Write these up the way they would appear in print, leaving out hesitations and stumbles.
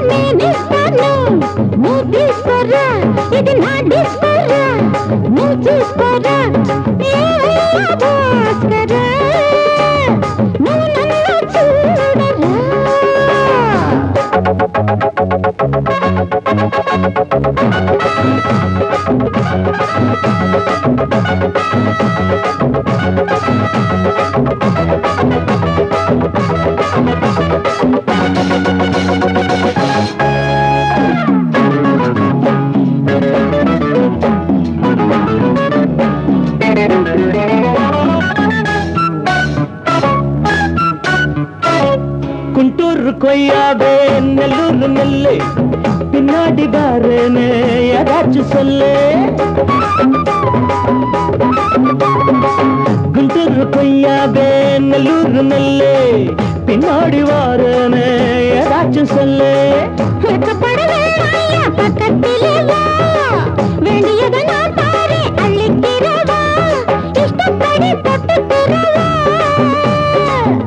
నేనిస్తాను నువ్వు తీసుకోరా ఇది నా డిస్కోరా నువ్వు చూసుకోరా భాస్కరా నువ్వు నన్ను చూడరా குண்டூர் கொய்யாவே நெல்லூர் நெல்லு பின்னாடி பாருன்னு ஏதாச்சும் சொல்லு குண்டூர் கொய்யாவே நெல்லூர் நெல்லு பின்னாடி வாருன்னு ஏதாச்சும் சொல்லு பக்கத்திலே வேண்டியதை நான் பாரு அள்ளிக்கிறவா இஷ்டப்படி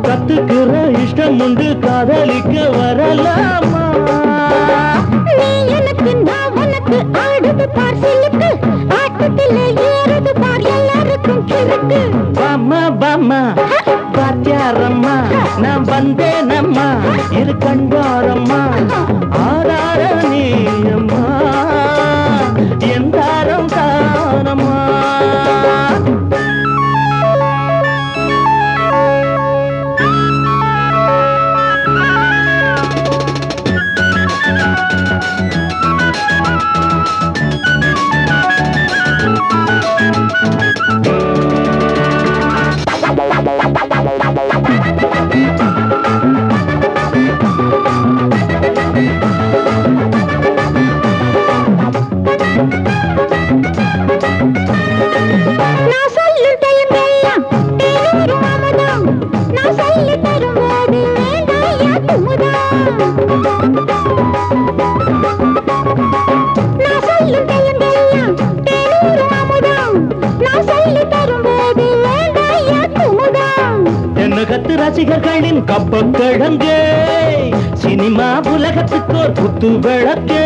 கத்துக்கிற இஷ்டம் உண்டு காதலிக்க வரலாமா நீ எனக்கு நான் உனக்கு ஆடுது பார் சிலுக்கு ஆட்டத்திலே ஏறுது பார் எல்லாருக்கும் கிழக்கு பாமா பாமா பாத்தியாரம்மா நான் வந்தேனம்மா இரு கண்டாரம்மா ஆதார நீயம்மா எந்தாரம் தானம்மா நான் சொல்லும் டைம் எல்லாம் தேனூரும் அமுதம் நான் சொல்லி தரும்போது வேண்டாயா குமுதம் நான் சொல்லும் டைம் எல்லாம் தேனூரும் அமுதம் நான் சொல்லி தரும்போது வேண்டாயா குமுதம் என்ன கத்து ரசிகர்களின் கப்ப கிழங்கே சினிமா உலகத்துக்கோர் குத்து விளக்கே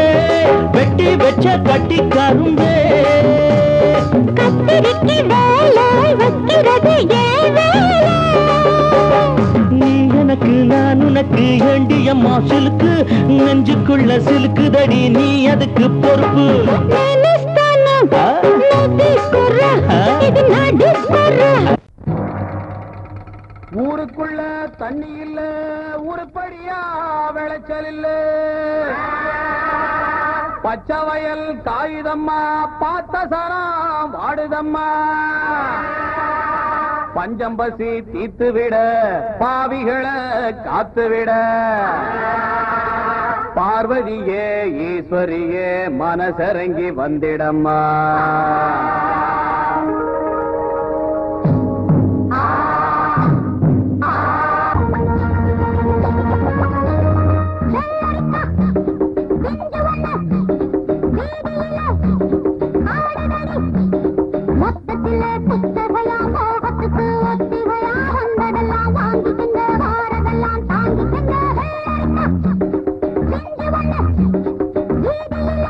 வெட்டி வச்ச கட்டி கரும்பே கத்திரிக்கு வேலை வைக்கிறது ஏன் வேலை நீ எனக்கு நான் உனக்கு ஏண்டியம்மா சிலுக்கு நெஞ்சுக்குள்ள சிலுக்குதடி நீ அதுக்கு பொறுப்பு నేనిస్తాను నువ్వు తీసుకోరా ఇది నా డిస్కోరా ஊருக்குள்ள தண்ணி இல்ல ஊருப்படியா விளைச்சல் இல்ல பச்சை வயல் காயுதம்மா பார்த்த சரம் வாடுதம்மா பஞ்சம்பசி தீத்து விட பாவிகளை காத்து விட பார்வதியே ஈஸ்வரியே மனசரங்கி வந்திடம்மா மொத்தத்திலே புத்தகையா மோகத்துக்கு ஒத்திகையா வந்ததெல்லாம் வாங்கிக்கங்க வாரதெல்லாம் தாங்கிக்கங்க செஞ்சு வண்ண வீதியில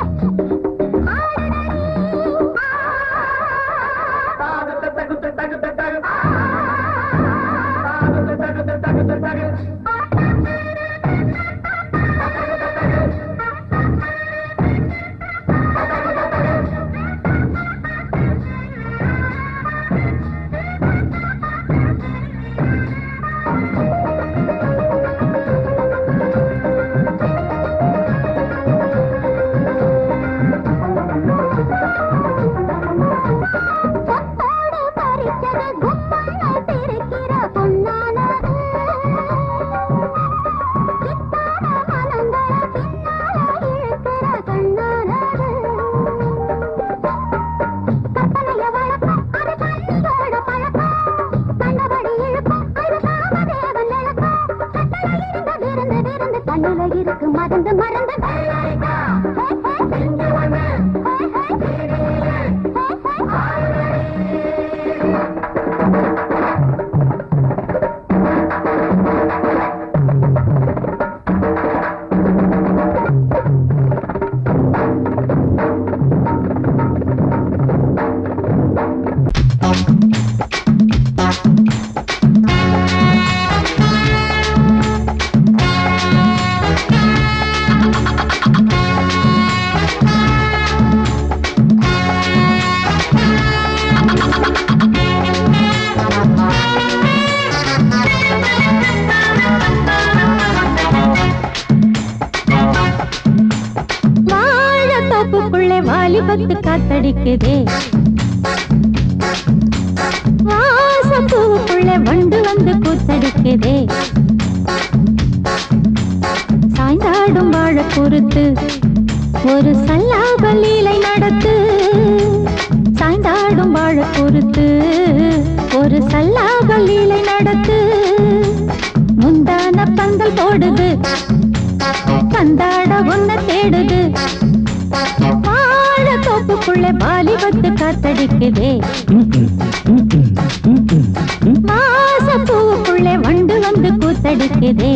இருக்கு மறந்து மறந்து வாலிபத்து காத்தடிக்குதே வாசப்பூவுக்குள்ள வண்டு வந்து கூத்தடிக்குதே சாய்ந்தாடும் வாழ பொறுத்து ஒரு சல்லாப லீலை நடத்து சாய்ந்தாடும் வாழ பொறுத்து ஒரு சல்லாப லீலை நடத்து முந்தான பந்தல் போடுது பந்தாட ஒன்ன தேடுது வாழ தோப்புக்குள்ளே வாலிபத்து காத்தடிக்குதே வாசப்பூவுக்குள்ளே வண்டு வந்து கூத்தடிக்குதே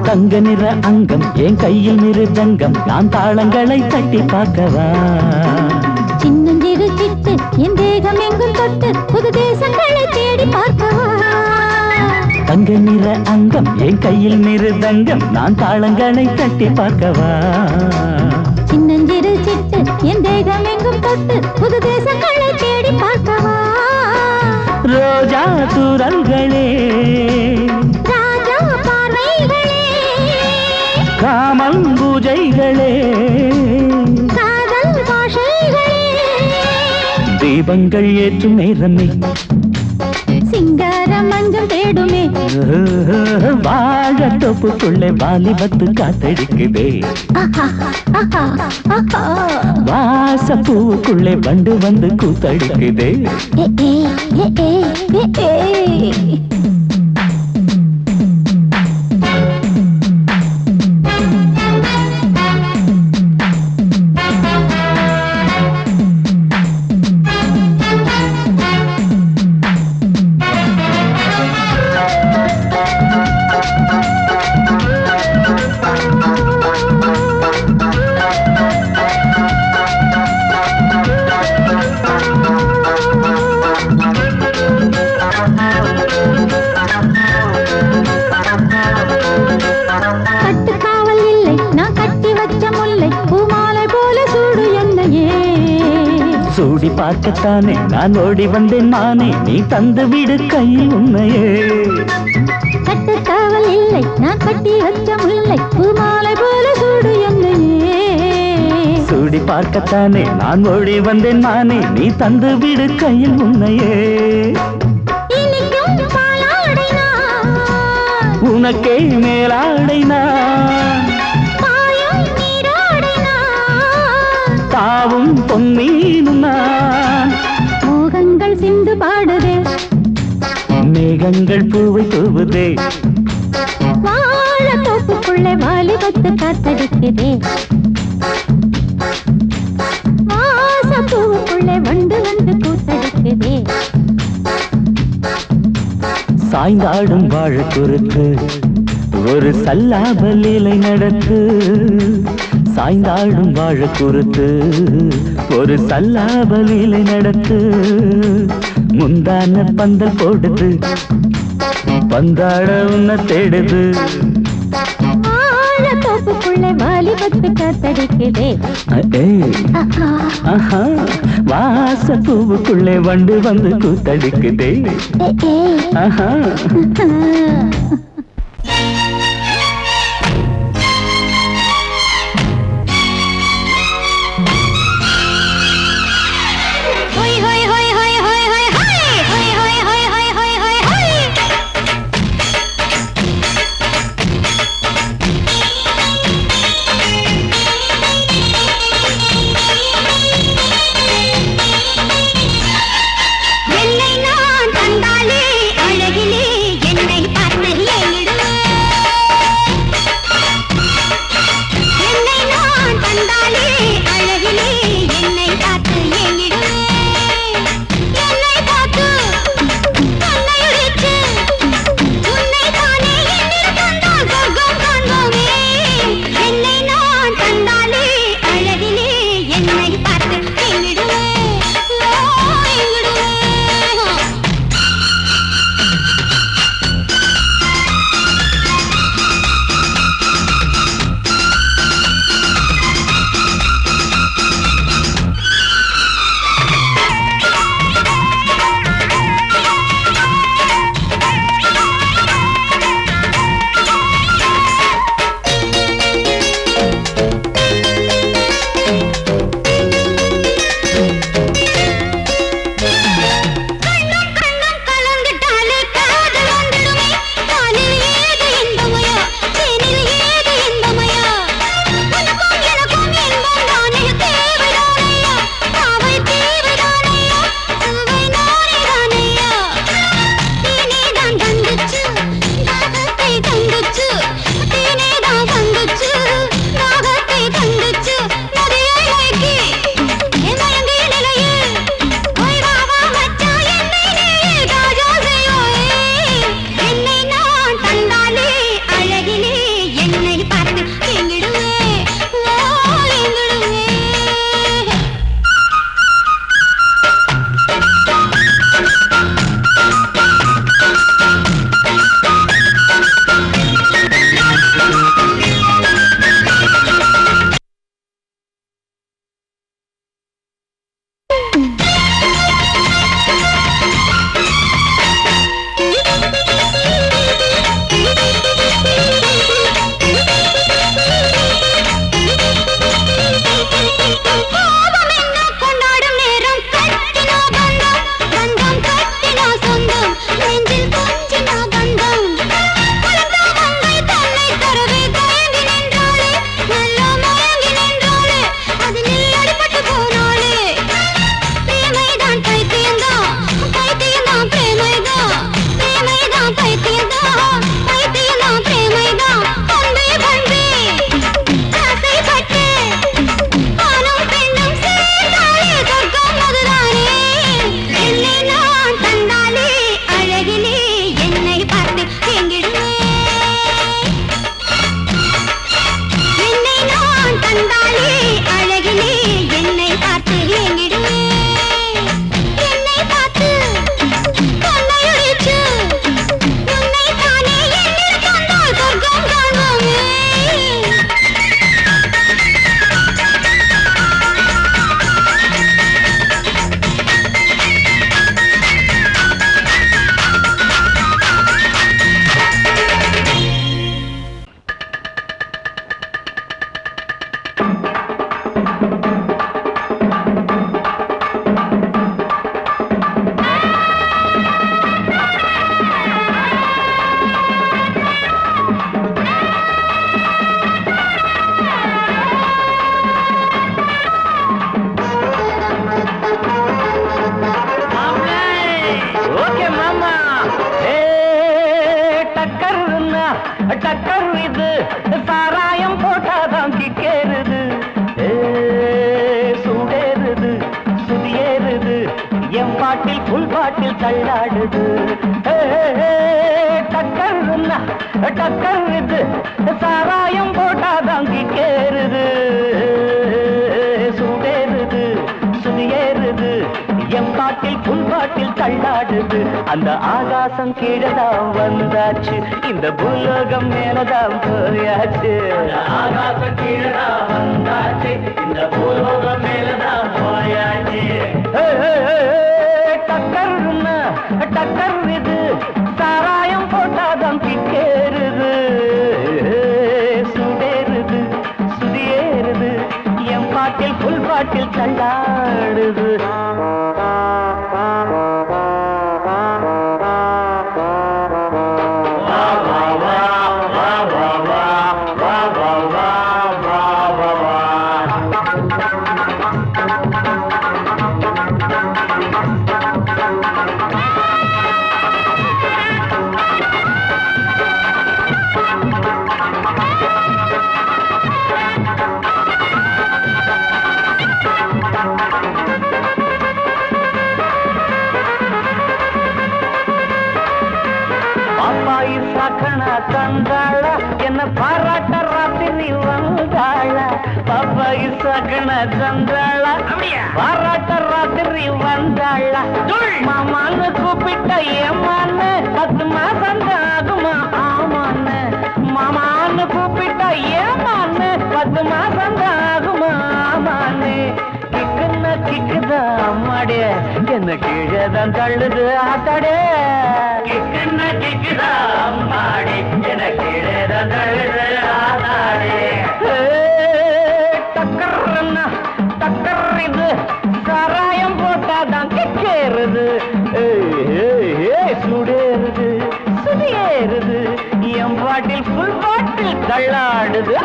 தங்க நிற அங்கம் என் கையில் மிருதங்கம் நான் தாளங்களை தட்டி பார்க்கவா சின்னஞ்சிறு சிட்டு என் தேகம் எங்கும் தொட்டு புது தேசங்களை தேடி பார்க்கவா தங்க நிற அங்கம் என் கையில் மிருதங்கம் நான் தாளங்களை தட்டி பார்க்கவா சின்னஞ்சிறு சிட்டு என் தேகம் எங்கும் தொட்டு புது தேசங்களை தேடி பார்க்கவா ரோஜா தூரல்களே ராஜா பார்வைகளே காமல் பூஜைகளே காதல் பாஷைகளே தீபங்கள் ஏற்றும் நேரமே சிங்கார மஞ்சள் தேடுமே வாழ தொப்புக்குள்ளே வாலிபத்து காத்தடிக்குதே வாசப்பூவுக்குள்ளே வண்டு வந்து கூத்தடிக்குதே கட்டுக்காவல் இல்லை நான் கட்டி வச்ச முல்லை பூமாலை போல சூடு என்னையே சூடி பார்க்கத்தானே நான் ஓடி வந்தேன் நானே நீ தந்து விடு கையில் உண்மையே கட்டுக்காவல் இல்லை நான் கட்டி வச்ச முல்லை பூமாலை போல சூடு என்னையே சூடி பார்க்கத்தானே நான் ஓடி வந்தேன் நானே நீ தந்து விடு கையில் உண்மையே இனிக்கும் பாலாடை நான் உனக்கே மேலாடை நான் பாயும் நீராடை நான் தாவும் பொன்மீனும் நான் மோகங்கள் சிந்து பாடுதே மேகங்கள் பூவை தூவுதே வாழ தோப்புக்குள்ளே வாலிபத்து காத்தடிக்குதே வாசப்பூவுக்குள்ளே வண்டு வந்து கூத்தடிக்குதே சாய்ந்தாடும் வாழ குறுக்கு ஒரு சல்லாப லீலை நடத்து சாய்ந்தாடும் வாழ குறுத்து ஒரு சல்லாப லீலை நடத்து முந்தான பந்தல் போடுது பந்தாட உன்ன தேடுது வாழ தோப்புக்குள்ளே வாலிபத்து காத்தடிக்குதே ஆஹா வாசப்பூவுக்குள்ளே வண்டு வந்து கூத்தடிக்குதே ஆஹா என்னை நான் தந்தாலே அழகிலே என்னை பார்த்து ஏறிடும் ஓகே மாமா. டக்கர்னா டக்கர் இது, சாராயம் போட்டாதான் கிக்கேறுது. சூடேறுது சுதியேறுது, என் பாட்டில் புல் பாட்டில் தள்ளாடுது. டக்கர்னா டக்கர் இது, சாராயம் போட்டாதான் கிக்கேறுது. சூடேறுது சுதியேறுது, என் பாட்டில் புல் பாட்டில் தள்ளாடுது. அந்த ஆகாசம் கீழதான் வந்தாச்சு, இந்த பூலோகம் மேலதான் போயாச்சு. ஆகாசம் கீழதான் வந்தாச்சு, இந்த பூலோகம் மேலதான் போயாச்சு. டக்கர்னா டக்கர் இது, சாராயம் போட்டாதான் கிக்கேறுது. சுடேறுது சுதியேறுது, என் பாட்டில் புல் பாட்டில் தள்ளாடுது. தந்தாள என்ன பாராட்ட ராத்திரி வந்தாள. பாப்பாயி சகன தந்தாள பாராட்ட ராத்திரி வந்தாள. மாமான்னு கூப்பிட்ட ஏமான்னு 10 மாசம் ஆகுமா ஆமான்னு. மாமான்னு கூப்பிட்ட ஏமான்னு 10 மாசம் ஆகுமா ஆமான்னு. கிக்குன்னா கிக்குதா அம்மாடே, என்ன கீழதான் தள்ளுது ஆத்தாடே. கிக்குன்னா கிக்குதா அம்மாடே, என்ன கீழதான் தள்ளுது ஆத்தாடே. டக்கர்னா டக்கர் இது, சாராயம் போட்டாதான் கிக்கேறுது. சுடேறுது சுதியேறுது, என் பாட்டில் புல் பாட்டில் தள்ளாடுது.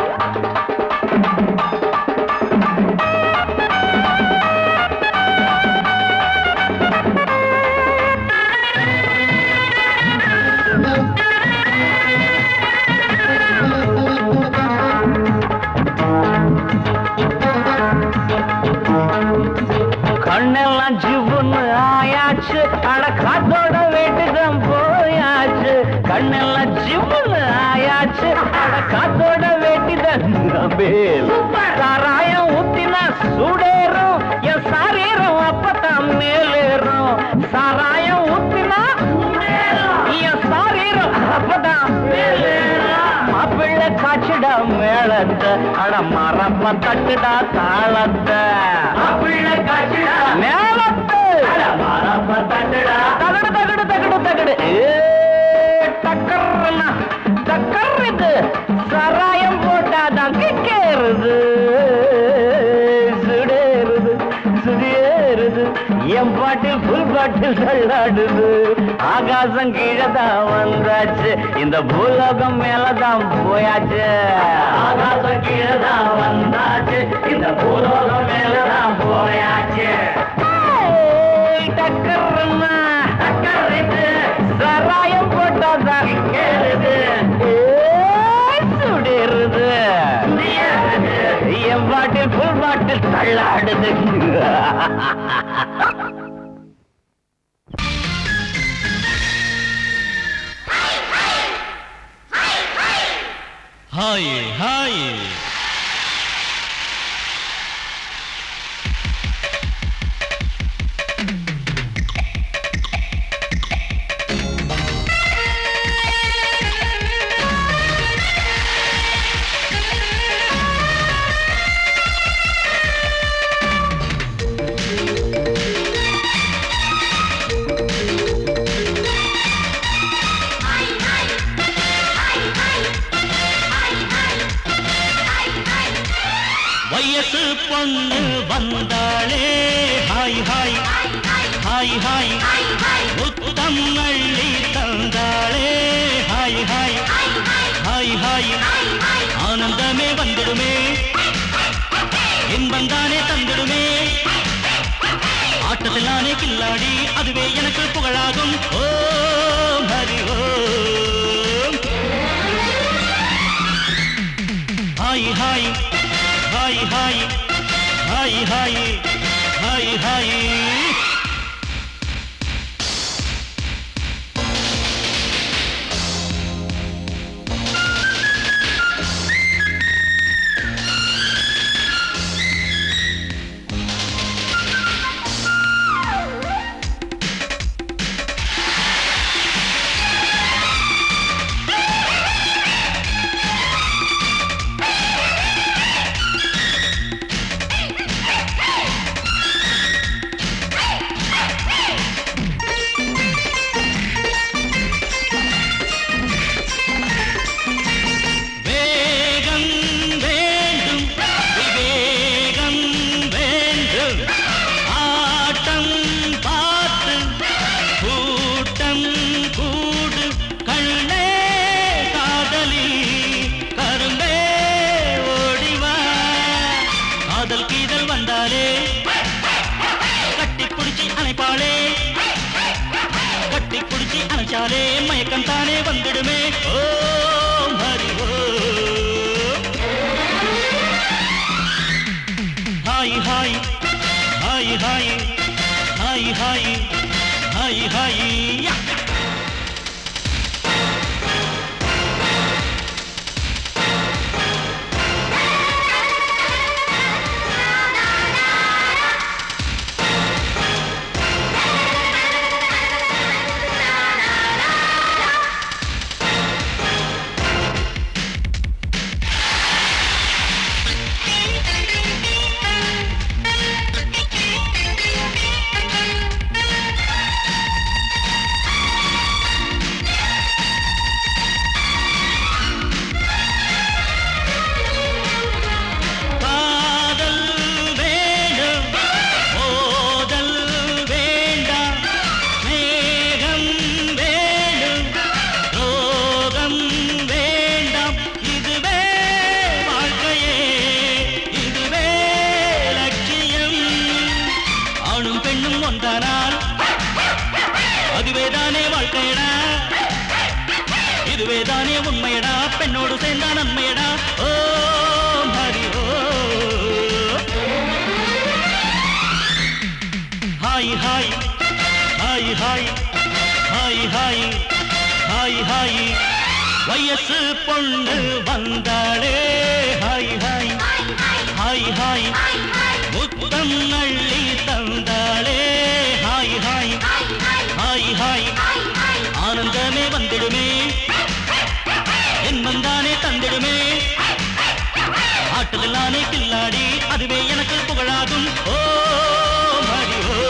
கண்ணெல்லாம் ஜிவுன்னு ஆயாச்சு, அட காத்தோட வீட்டுதான் போயாச்சு. கண்ணெல்லாம் ஜிவுன்னு ஆயாச்சு, அட காத்தோட வேட்டிதான். சாராயம் ஊத்தினா சூடேறும், என் சாரீரம் அப்பதான் மேலேறும். சாராயம் ஊத்தினா என் சாரீரம் அப்பதான் மேலேறும். மாப்பிள்ளை காய்ச்சிடா மேளத்தை, அட மரப்ப தட்டுடா தாளத்தை. மாப்பிள்ளை காய்ச்சிடா மேளத்தை, அட மரப்ப தட்டுடா தகடு தகடு தகடு தகடு. டக்கர்னா டக்கர் இது, சாராயம் போட்டாதான் கிக்கேறுது. சுடேறுது சுதியேறுது, என் பாட்டில் புல் பாட்டில் தள்ளாடுது. ஆகாசம் கீழதான் வந்தாச்சு, இந்த பூலோகம் மேலதான் போயாச்சு. ஆகாசம் கீழதான் வந்தாச்சு, இந்த பூலோகம் மேலதான் போயாச்சு. டக்கர்னா டக்கர் இது, சாராயம் போட்டாதான் கிக்கேறுது. சுடேறுது என் பாட்டில் புல் பாட்டில் தள்ளாடுது. ஹாய் ஹாய் வயசு பொண்ணு வந்தாளே ஹாய் ஹாய் ஹாய் ஹாய், முத்தம் அள்ளி தந்தாளே ஹாய் ஹாய் ஹாய் ஹாய். ஆனந்தமே வந்துடுமே, இன்பந்தானே தந்துடுமே. ஆட்டத்தில் நானே கில்லாடி, அதுவே எனக்கு புகழாகும். ஹாய் ஹாய் ஹாய் மயக்கம் தானே வந்துடுமே ஓ ஹரி ஓ ஹாய் ஹாய் ஹாய் ஹாய் ஹாய் ஹாய் ஹாய் ஹாய் இதுவேதானே உண்மையடா பெண்ணோடு சேர்ந்தா நன்மையடா ஓ ஹரி ஓ ஹாய் ஹாய் ஹாய் ஹாய் ஹாய் ஹாய் ஹாய் ஹாய் வயசு பொண்ணு வந்தாளே ஹாய் ஹாய் ஹாய் ஹாய் முத்தம் அள்ளி தந்தாளே ஹாய் ஹாய் ஹாய் ஹாய் ஆனந்தமே வந்திடுமே என் வந்தானே தந்திடுமே ஆட்டலானே கில்லாடி அதுவே எனக்கு புகழாகும் ஓ ஹரி ஓ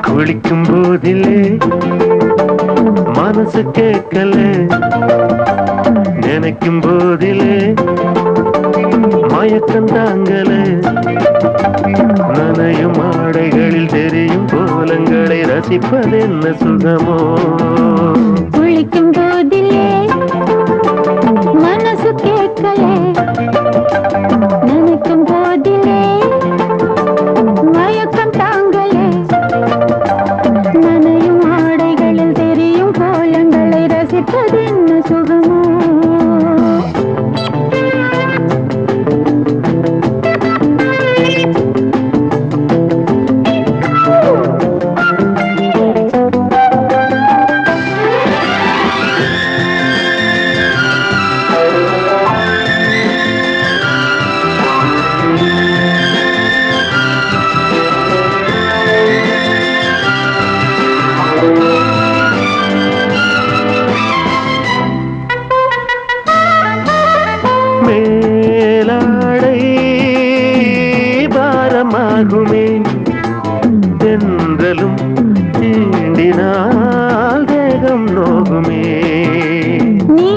குளிக்கும் போதிலே மனசு கேட்கல, நினைக்கும் போதிலே மயக்கம் தாங்கல, நனையும் ஆடைகளில் தெரியும் கோலங்களை ரசிப்பதென்ன சுகமோ. குளிக்கும் போதிலே மனசு கேட்கல, நினைக்கும் போதிலே மயக்கம் தாங்கலே, நனையும் ஆடைகளில் தெரியும் கோலங்களை ரசிப்பதென்ன சுகமோ. மேலாடை பாரமாகுமே, தென்றலும் தீண்டினால் தேகம் நோகுமே. நீ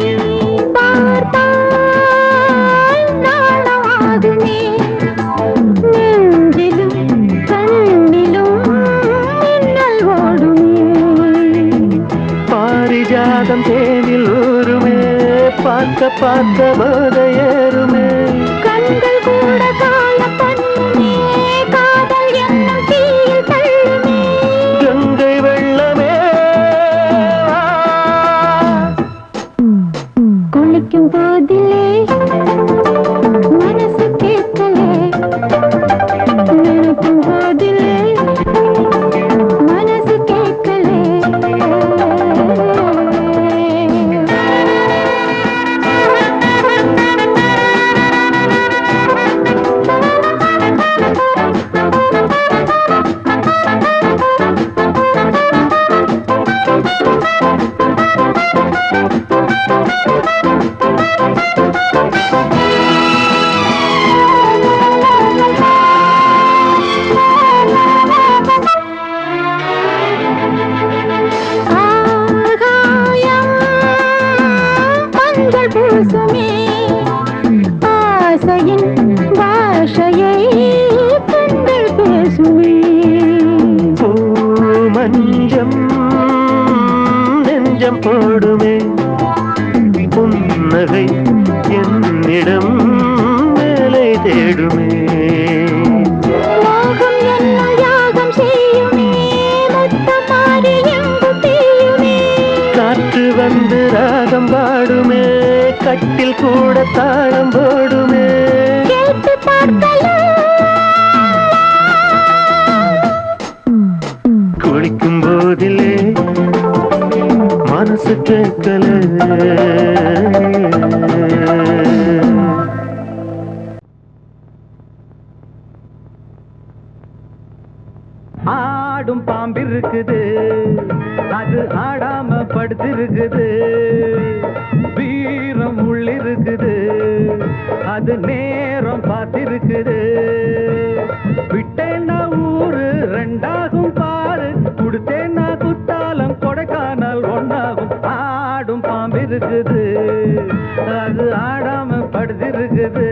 பார்த்தால் நாணமாகுமே, நெஞ்சிலும் கண்ணிலும் மின்னல் ஓடுமே. பாரிஜாதம் தேனில் ஊருமே, பார்க்க பார்க்க போதையேறுமே. கண்கள் கூட காண பண்ணுமே, காதல் என்னும் தீயில் தள்ளுமே. கங்கை வெள்ளமே குளிக்கும் போதிலே மனசு கேட்கலே, நினைக்கும் போதிலே மனசு கேட்கலே. ஆகாயம் மஞ்சள் பூசுமே, ஆசையின் பாஷையை கண்கள் பேசுமே. மஞ்சம் நெஞ்சம் போடுமே, புன்னகை என்னிடம் மேலே தேடுமே. மோகம் என்னும் யாகம் செய்யுமே, முத்தம் மாறி எங்கு தீயுமே. பாடுமே கட்டில் கூட தாளம் போடுமே கேட்டு பார்க்கலாம் குளிக்கும் போதிலே மனசு கேட்கல ஆடும் பாம்பிருக்குது அது ஆடாம படுத்திருக்குது வீரம் உள்ளிருக்குது அது நேரம் பார்த்திருக்குது விட்டேன்னா ஊரு ரெண்டாகும் பாரு கொடுத்தேன்னா குத்தாலம் கொடைக்கானல் ஒன்னாகும் ஆடும் பாம்பிருக்குது அது ஆடாம படுத்திருக்குது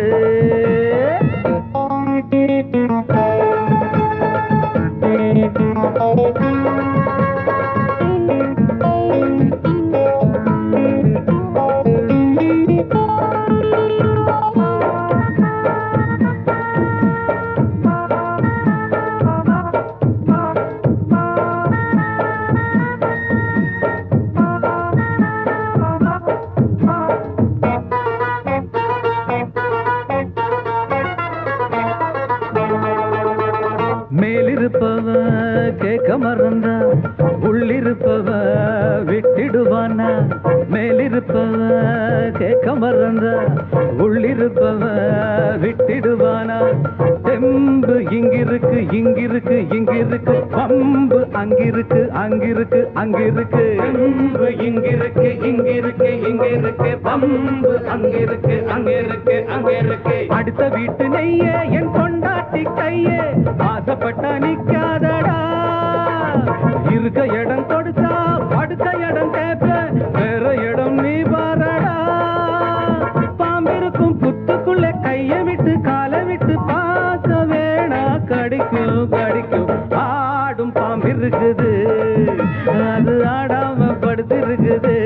மேலிருப்பவ கேட்க மறந்தா உள்ளிருப்பவ விட்டிடுவானா மேலிருப்பவ கேட்க மறந்தா உள்ளிருப்பவ விட்டிடுவானா தெம்பு இங்கிருக்கு இங்கிருக்கு இங்கிருக்கு பம்பு அங்கிருக்கு அங்கிருக்கு அங்கிருக்கு தெம்பு இங்கிருக்கு இங்கிருக்கு இங்கிருக்கு பம்பு அங்கிருக்கு அங்கிருக்கு அங்கிருக்கு அடுத்த வீட்டு நெய்ய என் கொண்டாட்டி கையே ஆசைப்பட்டா நிக்காதடா இருக்க இடம் கொடுத்தா படுக்க இடம் கேட்ப வேற இடம் நீ பாரடா பாம்பிருக்கும் புத்துக்குள்ள கைய விட்டு காலை விட்டு பார்க்க வேணா கடிக்கும் கடிக்கும் ஆடும் பாம்பிருக்குது அது ஆடாம படுத்திருக்குது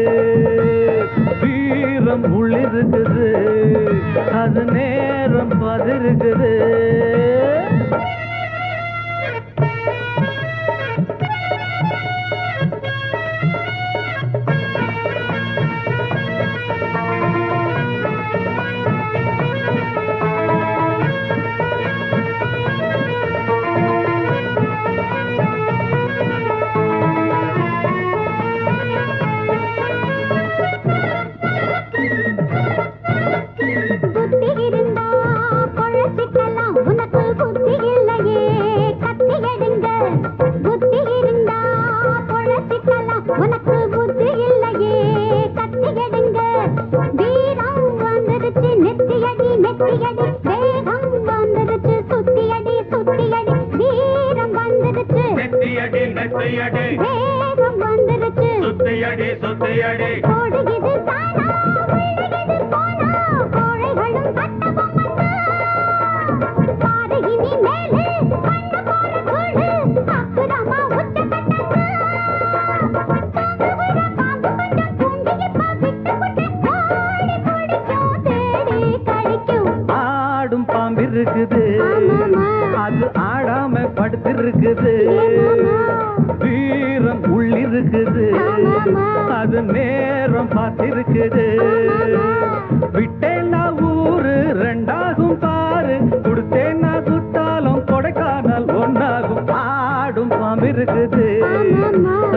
வீரம் உள்ளிருக்குது அது நேரம் பதிருக்குது அது ஆடாம படுத்திருக்குது வீரம் உள்ளிருக்குது அது நேரம் பார்த்திருக்குது விட்டேன்னா ஊரு ரெண்டாகும் பாரு கொடுத்தேன்னா குத்தாலம் கொடைக்கானல் ஒன்னாகும் ஆடும் பாம்பிருக்குது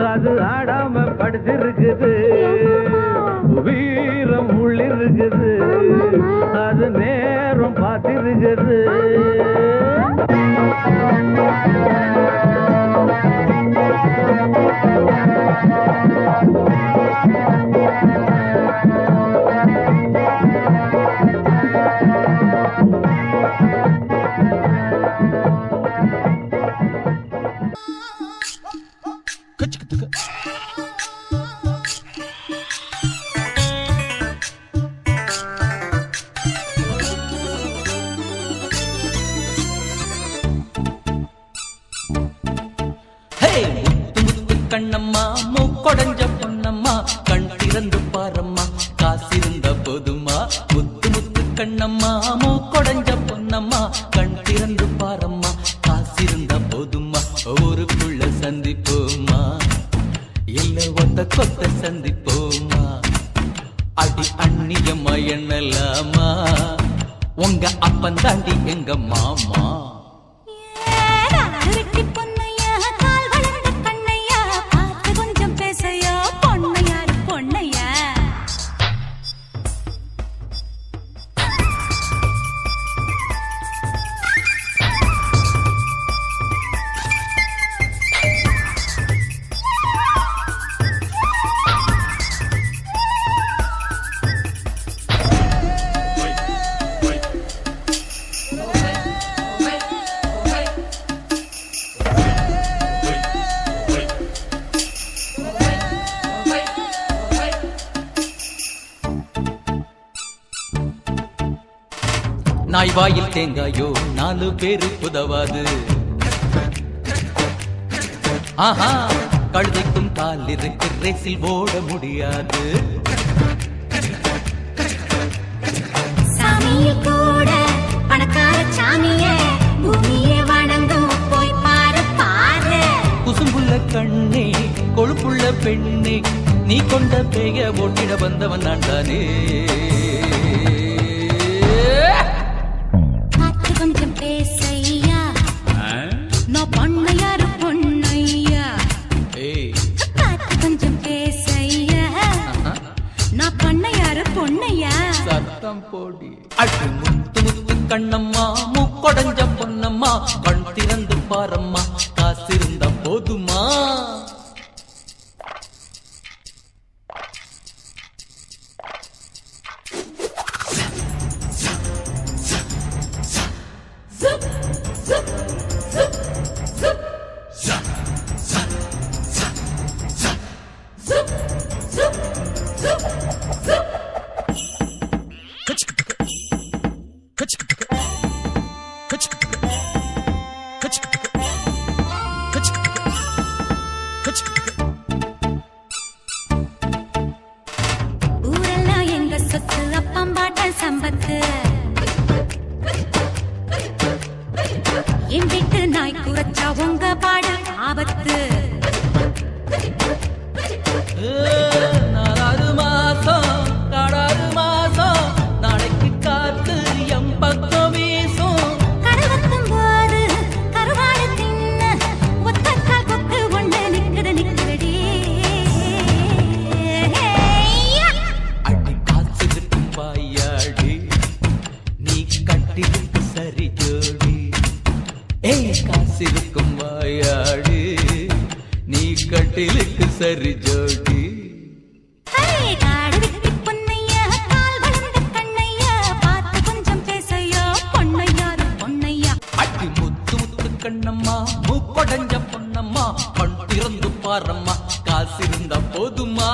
அது ஆடாம படுத்திருக்குது வீரம் உள்ளிருக்குது அது நேரம் பார்த்திருக்குது கண்ணம்மா மூக்கொடைஞ்ச பொன்னம்மா கண் திறந்து பாரம்மா காசிருந்த போதுமா முத்து முத்து கண்ணம்மா மூக்கொடைஞ்ச பொன்னம்மா கண் திறந்து பாரம்மா காசிருந்த போதுமா ஊருக்குள்ள சந்திப்போமா இல்ல ஒத்த கொத்த சந்திப்போமா அடி அடி அண்ணியம்மா என்னலாமா உங்க அப்பன் தாண்டி எங்க மாமா நாய் வாயில் தேங்காயோ 4 பேரு உதவாது ஆஹா கழுதைக்கும் கால் இருக்கு ரேசில் ஓட முடியாது சாமியை கூட பணக்கார சாமியே பூமியே வணங்கும் போய் பாரு பாரு குசும்புள்ள கண்ணே கொழுப்புள்ள பெண்ணே நீ கொண்ட பேய ஓட்டிட வந்தவன் நான் தானே கொஞ்சம் பேசையா நான் பொண்ணையாரு பொண்ணையா கொஞ்சம் பேசையா நான் பொண்ணையாரு பொண்ணையா சத்தம் போடி அடி முத்து முத்து கண்ணம்மா மூக்கொடைஞ்ச பொன்னம்மா கண் திறந்து பாரம்மா காசிருந்த போதுமா ஊரெல்லாம் எங்க சொத்து அப்பம்பாட்டன் சம்பத்து என் வீட்டு நாய் குறைச்சா உங்க பாடு ஆபத்து 4 மாசம் காடாறு மாசம் நாளைக்கு காத்து எம் பக்கம் வீசும் கருவத்தும் போது கருவாடு தின்ன ஒத்தக்கால் கொத்து ஒண்ணு நிக்குதடி அடி காசு இருக்கும் பாயாடி நீ கட்டிருக்கு சரி ஜோடி ஏய் காசு இருக்கும் பாயாடி நீ கட்டிலுக்கு சரி ஜோடி காடு விட்டு பொன்னையா கால் வளர்ந்த கண்ணையா பார்த்து கொஞ்சம் பேசையா பொன்னையாரு பொன்னையா அடி முத்து முத்து கண்ணம்மா மூக்கொடைஞ்ச பொன்னம்மா கண் திறந்து பாரம்மா காசிருந்த போதுமா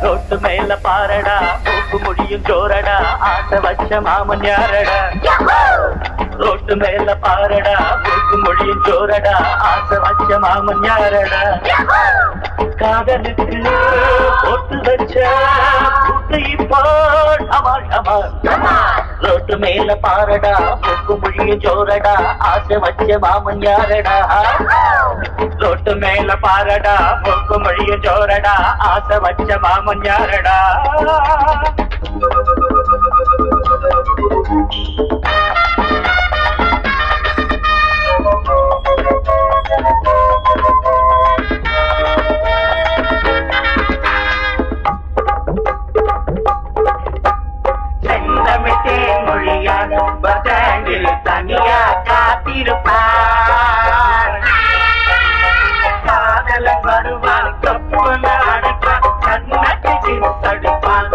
ரோட்டு மேல பாரடா மூக்கு முடியும் ஜோரடா ஆசை வச்ச மாமன் யாரடா ரோட்டு மேல பாரடா மூக்கு முடியும் ஜோரடா ஆசை வச்ச மாமன் யாரடா காதலுக்கு போட்டு வச்ச புட்டை போல் அமால் அமால் ரோட்டு மேல பாரடா மூக்கு முடியும் ஜோரடா ஆசை வச்ச மாமன் யாரடா ரோட்டு மேல பாரடா மூக்கு முடியும் ஜோரடா ஆசை வச்ச மாமன் யாரடா செந்தமிட்டே மொழியான் பதாண்டில் தனியா காத்திருப்பார் காதலன் வருவான் கப்பல அடைப்பான் கண்ணாட்டி தடுப்பான்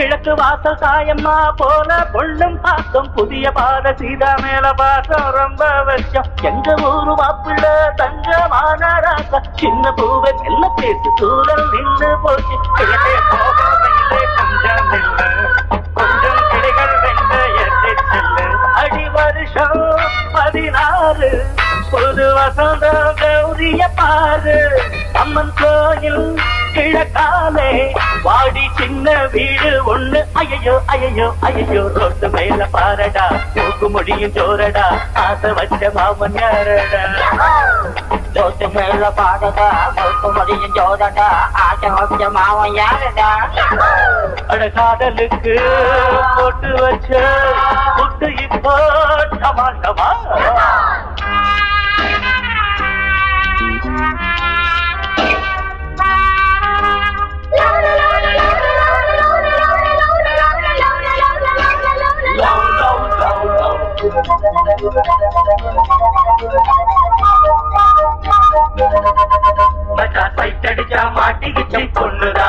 கிழக்கு வாசல் தாயம்மா போல பொண்ணும் பாசம் புதிய பாத சீதா மேல பாசம் ரொம்ப வருஷம் எங்க ஊரு மாப்பிள்ள தங்கமான ராசா சின்ன பூவை மெல்ல பேசு தூரல் நின்று போச்சு கிழக்கே போகவில்லை கொஞ்சம் நில்லு கொஞ்சம் கிளைகள் வெண்ட எட்டு செல்லு அடி வருஷம் 16 புது வசந்தம் கௌரிய பாரு அம்மன் கோயில் கிழக்காலே வாடி சின்ன வீடு ஒண்ணு ஐயோ ஐயோ ஐயோ ரோட்டு மேல பாரடா மூக்கு முடியும் சோரடா ஆசை வச்ச மாமன் யாரடா ரோட்டு மேல பாரடா மூக்கு முடியும் சோரடா ஆசை வச்ச மாமன் யாரடா அட காதலுக்கு போட்டு வச்ச புட்டு இப்போ டமாட்டமா மச்சா சைட் அடிச்சா மாட்டிக்கிச்சு பொண்ணுதா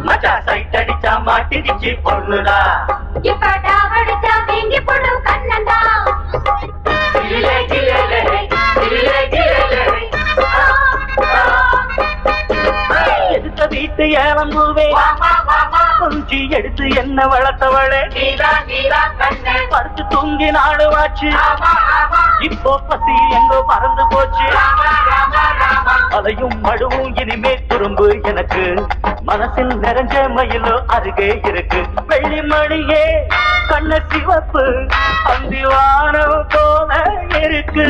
மச்சா சைட் அடிச்சா மாட்டிக்கிச்சு பொண்ணுதா எடுத்த வீட்டு ஏலம்பூவே கொஞ்சி எடுத்து என்ன வளர்த்தவளே படுத்து தூங்கி நாடுவாச்சு இப்போ பசி எங்கோ பறந்து போச்சு அலையும் மழுவும் இனிமே துரும்பு எனக்கு மனசில் நிறைஞ்ச மயிலோ அருகே இருக்கு வெள்ளி மணியே கண்ண சிவப்பு அந்திவானம் போல இருக்கு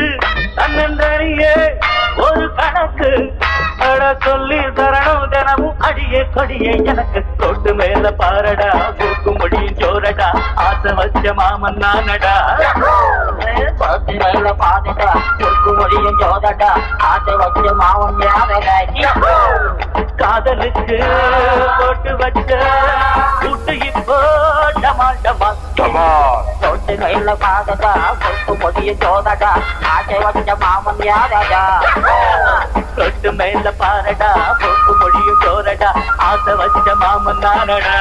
தன்னந்தனியே ஒரு கணக்கு அட சொல்லி தரணும் தினமும் அடியே கொடியே எனக்கு தொட்டு மேல பாரடா மூக்கு முடியும் சோரடா ஆசை வச்ச மாமன் நானடா தொட்டு மேல பாரடா மூக்கு முடியும் சோரடா ஆசை வச்ச மாமன் யாரடா காதலுக்கு போட்டு வச்ச கூட்டு இப்போ டமால் டமால் தொட்டு மேல பாரடா மூக்கு முடியும் சோரடா ஆசை வச்ச மாமன் யாரடா தொட்டு மேல பாரடா மூக்கு முடியும் சோரடா ஆசை வச்ச மாமன் நானடா